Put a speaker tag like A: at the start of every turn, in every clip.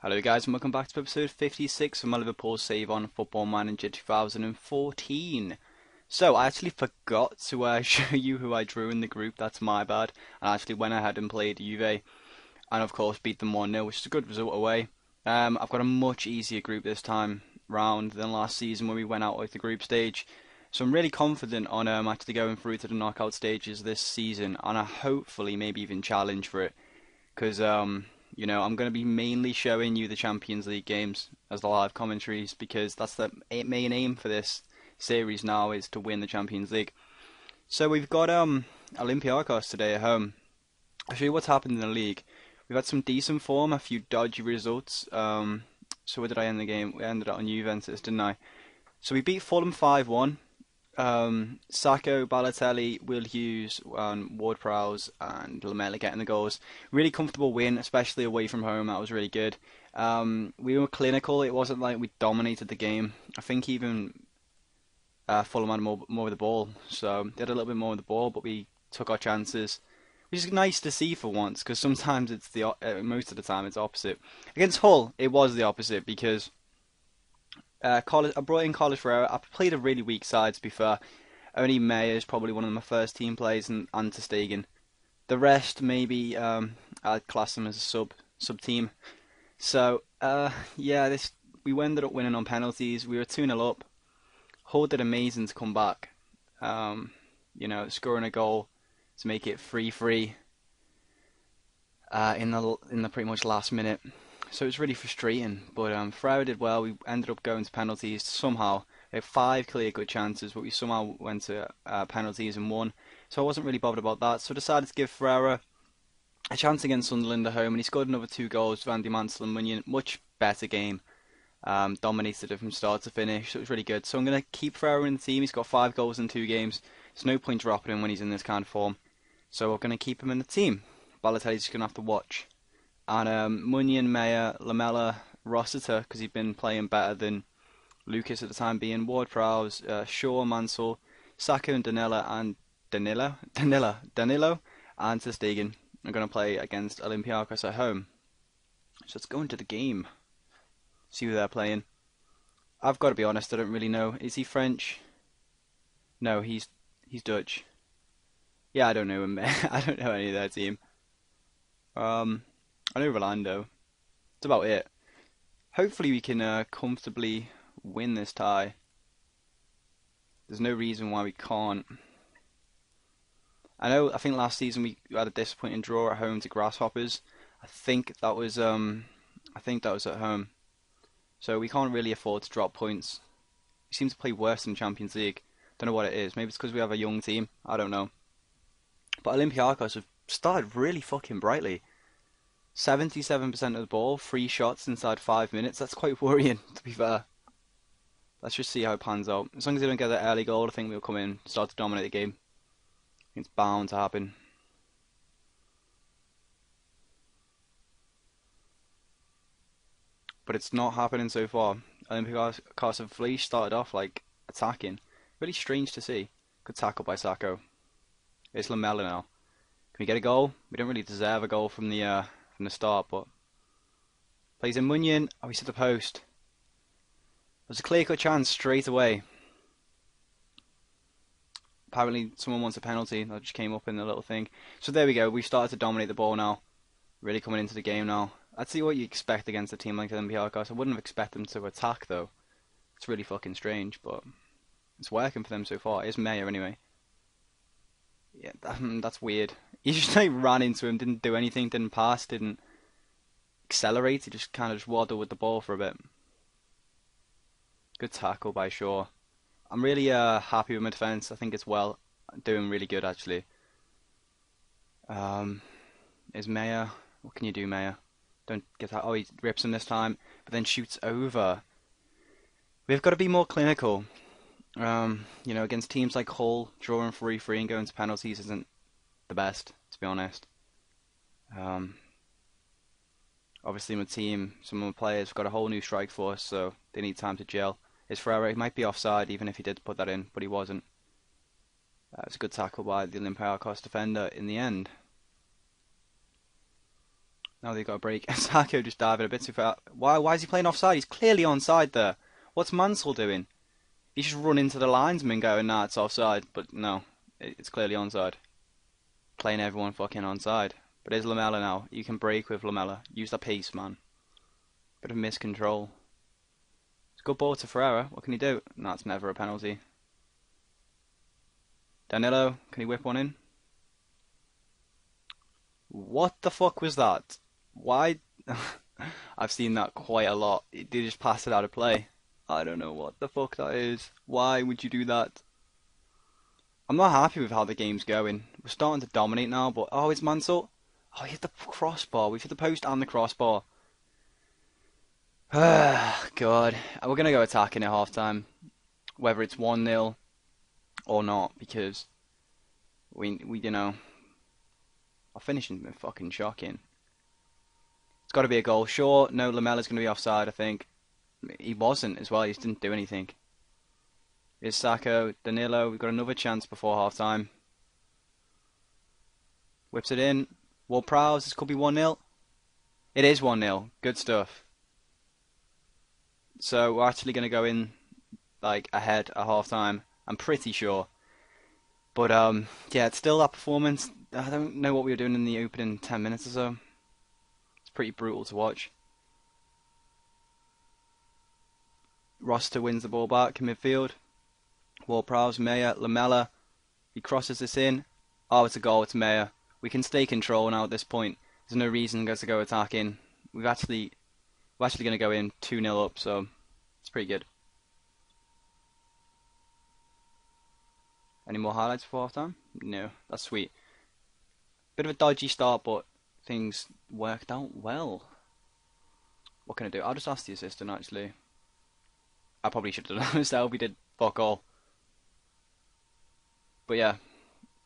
A: Hello guys and welcome back to episode 56 of my Liverpool save on Football Manager 2014. So I actually forgot to show you who I drew in the group, that's my bad. I actually went ahead and played Juve and of course beat them 1-0, which is a good result away. I've got a much easier group this time round than last season when we went out with the group stage. So I'm really confident on actually going through to the knockout stages this season and I hopefully maybe even challenge for it. Because I'm going to be mainly showing you the Champions League games as the live commentaries because that's the main aim for this series now is to win the Champions League. So we've got Olympiacos today at home. I'll show you what's happened in the league. We've had some decent form, a few dodgy results. So where did I end the game? We ended up on Juventus, didn't I? So we beat Fulham 5-1. Sacco, Balotelli, Will Hughes, Ward-Prowse and Lamela getting the goals. Really comfortable win, especially away from home. That was really good. We were clinical. It wasn't like we dominated the game. I think even Fulham had more of the ball, so they had a little bit more of the ball, but we took our chances, which is nice to see for once. Because sometimes it's most of the time it's opposite. Against Hull, it was the opposite because. I brought in Carlos Ferreira. I played a really weak side, to be fair. Only Mayer is probably one of my first team players, and Ter Stegen. The rest, maybe I'd class them as a sub team. So yeah, we ended up winning on penalties. We were 2-0 up. Hull did amazing to come back. Scoring a goal to make it 3-3 in the pretty much last minute. So it was really frustrating, but Ferreira did well. We ended up going to penalties somehow. We had 5 clear good chances, but we somehow went to penalties and won. So I wasn't really bothered about that. So I decided to give Ferreira a chance against Sunderland at home, and he scored another 2 goals. Vandy Mansell and Munyon, much better game. Dominated it from start to finish, so it was really good. So I'm going to keep Ferreira in the team. He's got 5 goals in 2 games. There's no point dropping him when he's in this kind of form. So we're going to keep him in the team. Balotelli's just going to have to watch. And Munyon, Mayer, Lamela, Rossiter, because he'd been playing better than Lucas at the time being, Ward-Prowse, Shaw, Mansell, Sacco and Danilo, and Danilo, and Ter Stegen are going to play against Olympiacos at home. So let's go into the game, see who they're playing. I've got to be honest, I don't really know. Is he French? No, he's Dutch. Yeah, I don't know him. I don't know any of their team. I know Rolando. That's about it. Hopefully we can comfortably win this tie. There's no reason why we can't. I think last season we had a disappointing draw at home to Grasshoppers. I think that was at home. So we can't really afford to drop points. We seem to play worse in Champions League. Don't know what it is. Maybe it's because we have a young team. I don't know. But Olympiacos have started really fucking brightly. 77% of the ball, 3 shots inside 5 minutes. That's quite worrying, to be fair. Let's just see how it pans out. As long as they don't get that early goal, I think we'll come in, start to dominate the game. It's bound to happen. But it's not happening so far. Olympiacos have really started off like attacking. Really strange to see. Good tackle by Sacco. It's Lamela now. Can we get a goal? We don't really deserve a goal from the start, but plays in Munyon. Oh, he's at the post. There's a clear-cut chance straight away. Apparently, someone wants a penalty. That just came up in the little thing. So there we go. We've started to dominate the ball now. Really coming into the game now. I'd see what you expect against a team like Olympiacos. I wouldn't have expected them to attack though. It's really fucking strange, but it's working for them so far. It's Mayer anyway. Yeah, that's weird. He just like ran into him, didn't do anything, didn't pass, didn't accelerate. He just kind of just waddled with the ball for a bit. Good tackle by Shaw. I'm really happy with my defence. I think it's doing really good actually. Is Mayer? What can you do, Mayer? Don't get that. Oh, he rips him this time, but then shoots over. We've got to be more clinical. Against teams like Hull, drawing 3-3 and going to penalties isn't the best, to be honest. Obviously my team, some of my players have got a whole new strike force, so they need time to gel. Is Ferreira, he might be offside even if he did put that in, but he wasn't. It was a good tackle by the Olympiacos defender in the end. Now they've got a break. Sacco just diving a bit too far. Why is he playing offside? He's clearly onside there. What's Mansell doing? He's just run into the linesman going, nah, it's offside. But no, it's clearly onside. Playing everyone fucking onside. But there's Lamella now. You can break with Lamella. Use the pace, man. Bit of miscontrol. It's a good ball to Ferreira. What can he do? No, it's never a penalty. Danilo, can he whip one in? What the fuck was that? Why? I've seen that quite a lot. They just passed it out of play. I don't know what the fuck that is. Why would you do that? I'm not happy with how the game's going. We're starting to dominate now, but oh, it's Mansell. Oh, he hit the crossbar. We've hit the post and the crossbar. God. We're going to go attacking at half time. Whether it's 1-0 or not, because we you know, our finishing's been fucking shocking. It's got to be a goal. Sure, no, Lamella's going to be offside, I think. He wasn't as well. He just didn't do anything. Here's Sacco, Danilo. We've got another chance before half time. Whips it in. Ward-Prowse. This could be 1-0. It is 1-0. Good stuff. So we're actually going to go in like ahead at half time. I'm pretty sure. But yeah, it's still that performance. I don't know what we were doing in the opening 10 minutes or so. It's pretty brutal to watch. Roster wins the ball back in midfield. Ward-Prowse, Meyer, Lamella. He crosses this in. Oh, it's a goal. It's Meyer. We can stay control now at this point. There's no reason to go attacking. We're actually going to go in 2-0 up, so it's pretty good. Any more highlights before half time? No, that's sweet. Bit of a dodgy start, but things worked out well. What can I do? I'll just ask the assistant, actually. I probably should have done it myself. We did fuck all. But yeah,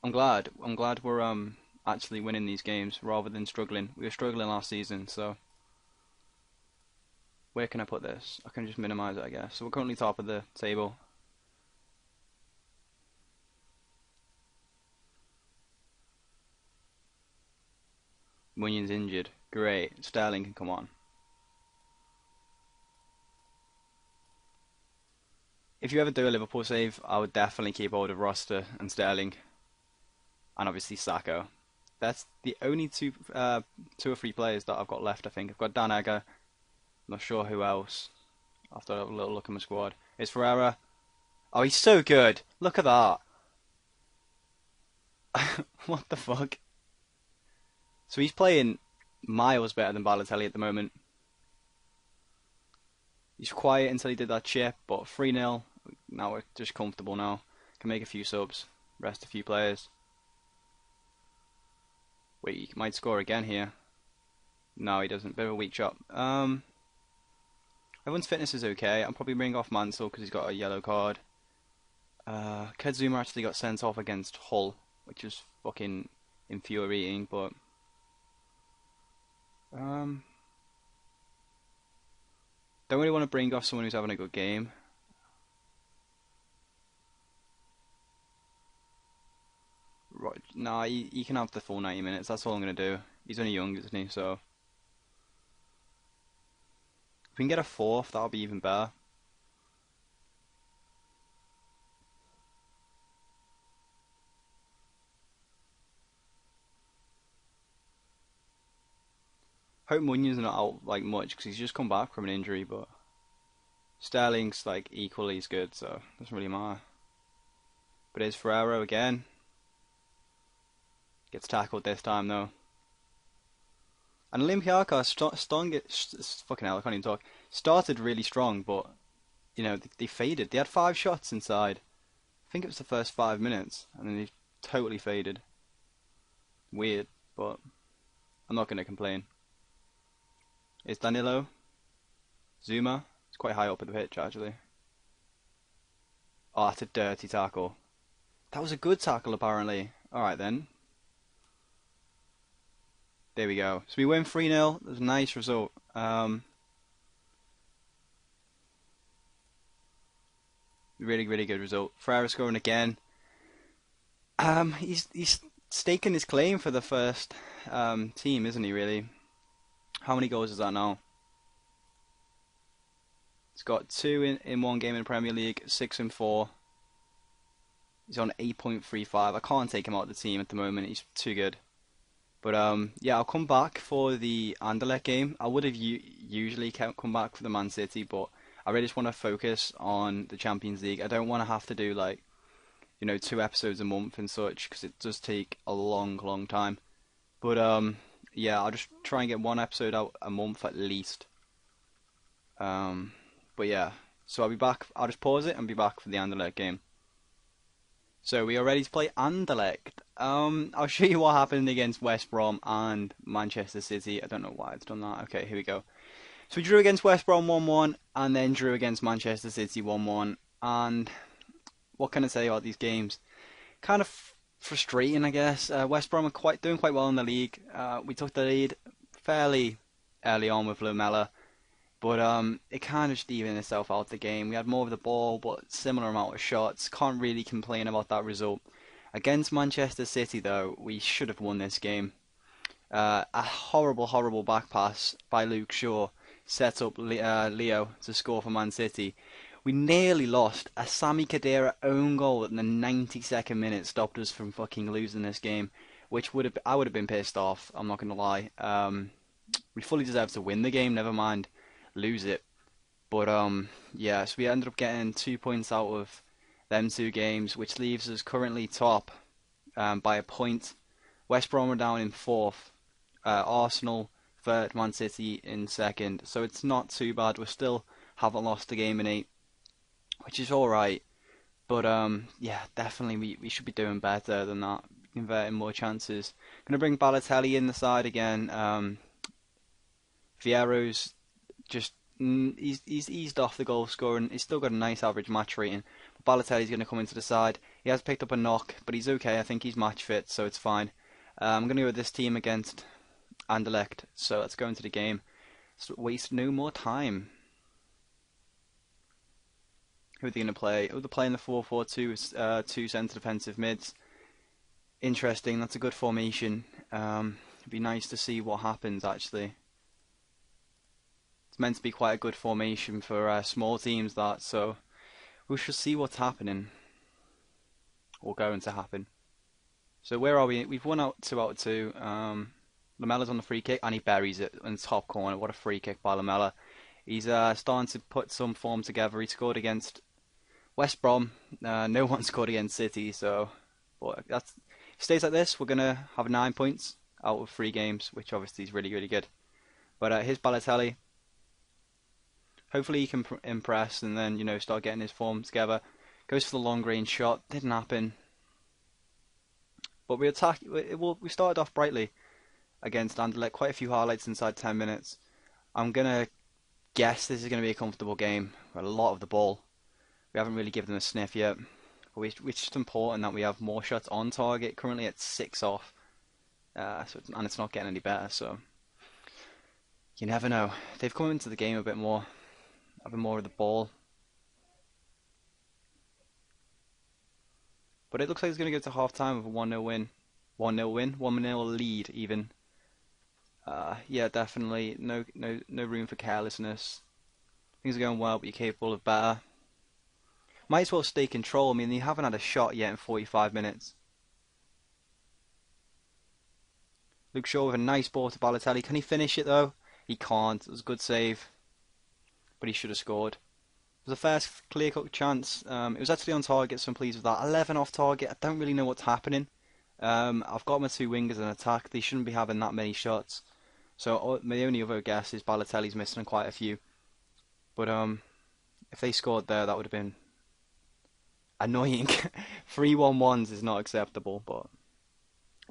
A: I'm glad we're actually winning these games rather than struggling. We were struggling last season, so where can I put this? I can just minimize it, I guess. So we're currently top of the table. Munyon's injured. Great. Sterling can come on. If you ever do a Liverpool save, I would definitely keep hold of Roster and Sterling, and obviously Sacco. That's the only two or three players that I've got left. I think I've got Dan Egger. Not sure who else. I'll have to have a little look at my squad. It's Ferreira. Oh, he's so good. Look at that. What the fuck? So he's playing miles better than Balotelli at the moment. He's quiet until he did that chip, but 3-0. Now we're just comfortable now. Can make a few subs, rest a few players. Wait, he might score again here. No, he doesn't. Bit of a weak shot. Everyone's fitness is okay. I'll probably bring off Mansell because he's got a yellow card. Kedzuma actually got sent off against Hull, which is fucking infuriating, but don't really want to bring off someone who's having a good game. Right, nah, he can have the full 90 minutes. That's all I'm going to do. He's only young, isn't he? So if we can get a fourth, that'll be even better. Hope Munyon's not out like much because he's just come back from an injury, but Sterling's like equally as good, so it doesn't really matter. But it's Ferrero again. Gets tackled this time though. And Olympiacos fucking hell, I can't even talk. Started really strong, but you know they faded. They had 5 shots inside. I think it was the first 5 minutes, and then they totally faded. Weird, but I'm not gonna complain. It's Danilo. Zuma. It's quite high up at the pitch actually. Oh, that's a dirty tackle. That was a good tackle apparently. Alright then. There we go. So we win 3-0. That's a nice result. Really, really good result. Ferreira scoring again. He's staking his claim for the first team, isn't he? Really. How many goals is that now? He's got 2 in one game in the Premier League, 6 and 4. He's on 8.35. I can't take him out of the team at the moment. He's too good. But yeah, I'll come back for the Anderlecht game. I would have usually come back for the Man City, but I really just want to focus on the Champions League. I don't want to have to do like, 2 episodes a month and such, because it does take a long, long time. But yeah, I'll just try and get 1 episode out a month at least. But yeah, so I'll be back. I'll just pause it and be back for the Anderlecht game. So we are ready to play Anderlecht. I'll show you what happened against West Brom and Manchester City. I don't know why it's done that. Okay, here we go. So we drew against West Brom 1-1 and then drew against Manchester City 1-1. And what can I say about these games? Kind of frustrating, I guess. West Brom are doing quite well in the league. We took the lead fairly early on with Lamela. But it kind of just evened itself out the game. We had more of the ball, but similar amount of shots. Can't really complain about that result. Against Manchester City, though, we should have won this game. A horrible, horrible back pass by Luke Shaw set up Leo to score for Man City. We nearly lost. A Sami Khedira own goal in the 92nd minute stopped us from fucking losing this game, which I would have been pissed off. I'm not gonna lie. We fully deserved to win the game. Never mind lose it. But yeah, so we ended up getting 2 points out of them 2 games, which leaves us currently top by a point. West Brom are down in 4th, Arsenal 3rd, Man City in 2nd. So it's not too bad. We still haven't lost a game in 8, which is alright. But yeah, definitely we should be doing better than that, converting more chances. Gonna bring Balotelli in the side again. Vieira's just he's eased off the goal scoring. He's still got a nice average match rating. But Balotelli's going to come into the side. He has picked up a knock, but he's okay. I think he's match fit, so it's fine. I'm going to go with this team against Anderlecht. So let's go into the game. Let's waste no more time. Who are they going to play? Oh, they're playing the 4-4-2, 2 centre defensive mids. Interesting. That's a good formation. It'd be nice to see what happens actually. It's meant to be quite a good formation for small teams, that, so we shall see what's happening, or going to happen. So where are we? We've won out 2 out of 2. Lamela's on the free kick, and he buries it in the top corner. What a free kick by Lamela. He's starting to put some form together. He scored against West Brom. No one scored against City, so but if it stays like this, we're going to have 9 points out of 3 games, which obviously is really, really good. But here's Balotelli. Hopefully he can impress and then, start getting his form together. Goes for the long range shot. Didn't happen. But we started off brightly against Anderlecht. Quite a few highlights inside 10 minutes. I'm going to guess this is going to be a comfortable game. We've got a lot of the ball. We haven't really given them a sniff yet. But it's just important that we have more shots on target. Currently at 6 off. And it's not getting any better, so you never know. They've come into the game a bit more. Having more of the ball. But it looks like it's going to go to half time with a 1-0 win. 1-0 win, 1-0 lead even. Yeah, definitely no room for carelessness. Things are going well, but you're capable of better. Might as well stay control. I mean, you haven't had a shot yet in 45 minutes. Luke Shaw with a nice ball to Balotelli. Can he finish it though? He can't. It was a good save. But he should have scored. It was a first clear-cut chance. It was actually on target, so I'm pleased with that. 11 off target. I don't really know what's happening. I've got my 2 wingers in attack. They shouldn't be having that many shots. So my only other guess is Balotelli's missing quite a few. But if they scored there, that would have been annoying. 3-1-1s is not acceptable, but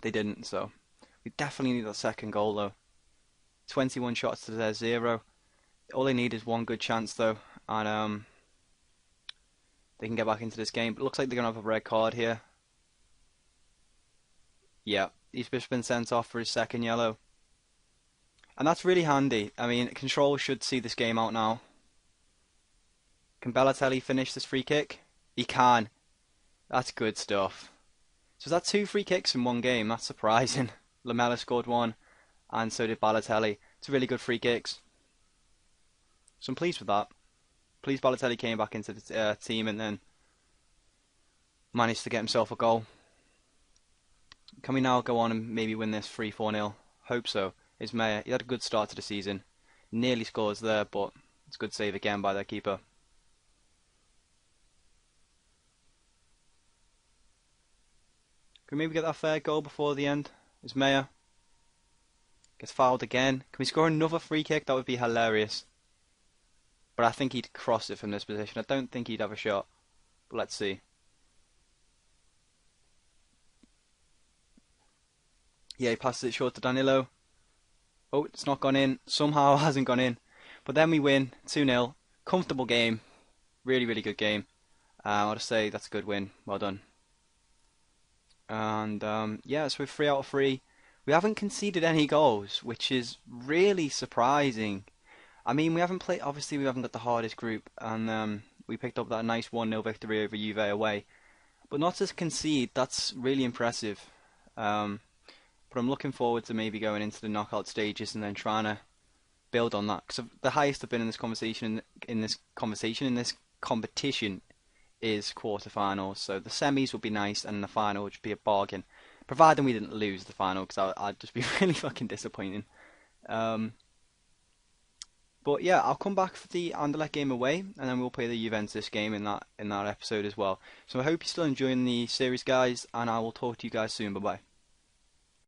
A: they didn't. So we definitely need that second goal though. 21 shots to their 0. All they need is 1 good chance though, and they can get back into this game. But it looks like they're going to have a red card here. Yeah, he's just been sent off for his 2nd yellow. And that's really handy. I mean, Control should see this game out now. Can Balotelli finish this free kick? He can. That's good stuff. So is that 2 free kicks in one game? That's surprising. Lamela scored 1, and so did Balotelli. Some really good free kicks. So I'm pleased with that. Pleased Balotelli came back into the team and then managed to get himself a goal. Can we now go on and maybe win this 3-4-0? Hope so. Ismail, he had a good start to the season. Nearly scores there, but it's a good save again by their keeper. Can we maybe get that fair goal before the end? Ismail gets fouled again. Can we score another free kick? That would be hilarious. But I think he'd cross it from this position. I don't think he'd have a shot. But let's see. Yeah, he passes it short to Danilo. Oh, it's not gone in. Somehow hasn't gone in. But then we win 2-0. Comfortable game. Really, really good game. I'll just say that's a good win. Well done. And yeah, so we're 3 out of 3. We haven't conceded any goals, which is really surprising. I mean, we haven't played. Obviously, we haven't got the hardest group, and we picked up that nice 1-0 victory over Juve away. But not to concede, that's really impressive. But I'm looking forward to maybe going into the knockout stages and then trying to build on that. Because the highest I've been in this competition is quarterfinals. So the semis would be nice, and the final would be a bargain, providing we didn't lose the final, because I'd just be really fucking disappointing. But yeah, I'll come back for the Anderlecht game away, and then we'll play the Juventus game in that episode as well. So I hope you're still enjoying the series, guys, and I will talk to you guys soon. Bye bye.